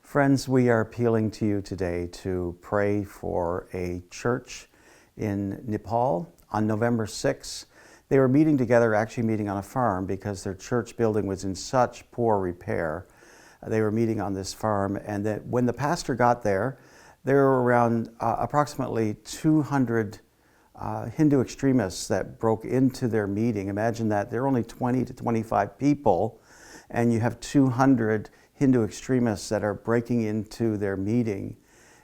Friends, we are appealing to you today to pray for a church in Nepal. On November 6th, they were meeting together, actually meeting on a farm because their church building was in such poor repair. They were meeting on this farm, and that when the pastor got there were around approximately 200 Hindu extremists that broke into their meeting. Imagine that, there are only 20 to 25 people, and you have 200 Hindu extremists that are breaking into their meeting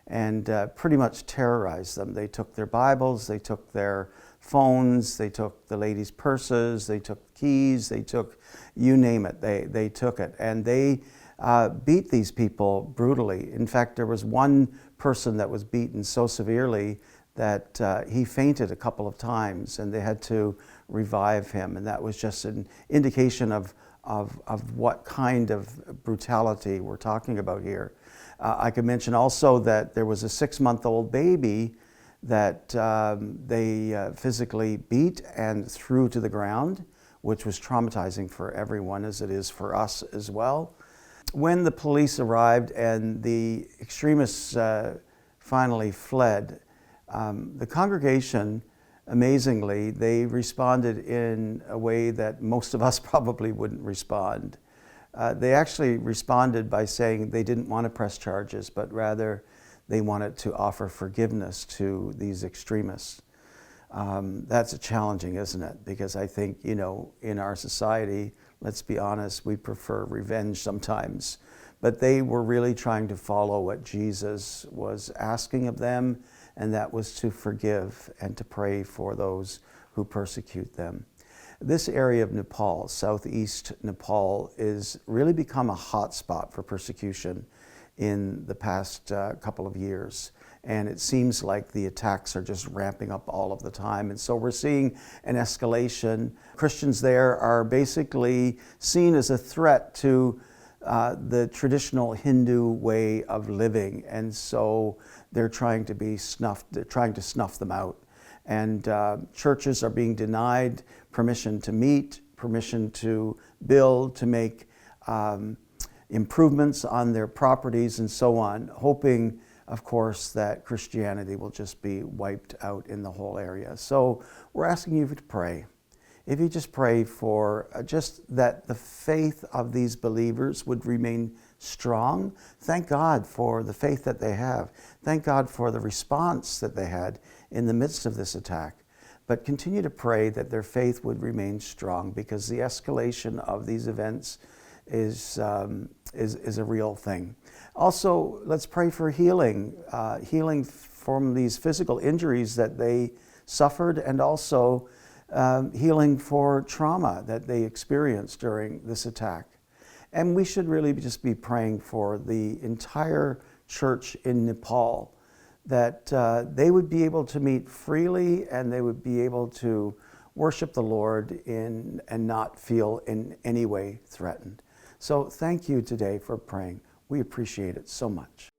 and pretty much terrorized them. They took their Bibles, they took their phones, they took the ladies' purses, they took keys, they took, you name it, they took it. And they beat these people brutally. In fact, there was one person that was beaten so severely that he fainted a couple of times, and they had to revive him. And that was just an indication of what kind of brutality we're talking about here. I could mention also that there was a 6-month-old baby that they physically beat and threw to the ground, which was traumatizing for everyone, as it is for us as well. When the police arrived and the extremists finally fled, the congregation, amazingly, they responded in a way that most of us probably wouldn't respond. They actually responded by saying they didn't want to press charges, but rather they wanted to offer forgiveness to these extremists. That's challenging, isn't it? Because I think, you know, in our society, let's be honest, we prefer revenge sometimes. But they were really trying to follow what Jesus was asking of them, and that was to forgive and to pray for those who persecute them. This area of Nepal, southeast Nepal, is really become a hot spot for persecution in the past couple of years. And it seems like the attacks are just ramping up all of the time. And so we're seeing an escalation. Christians there are basically seen as a threat to the traditional Hindu way of living. And so they're trying to snuff them out. And churches are being denied permission to meet, permission to build, to make improvements on their properties and so on, hoping, of course, that Christianity will just be wiped out in the whole area. So we're asking you to pray. If you just pray for just that the faith of these believers would remain strong. Thank God for the faith that they have. Thank God for the response that they had in the midst of this attack. But continue to pray that their faith would remain strong, because the escalation of these events is a real thing. Also, let's pray for healing, healing from these physical injuries that they suffered, and also healing for trauma that they experienced during this attack. And we should really just be praying for the entire church in Nepal, that they would be able to meet freely and they would be able to worship the Lord and not feel in any way threatened. So thank you today for praying. We appreciate it so much.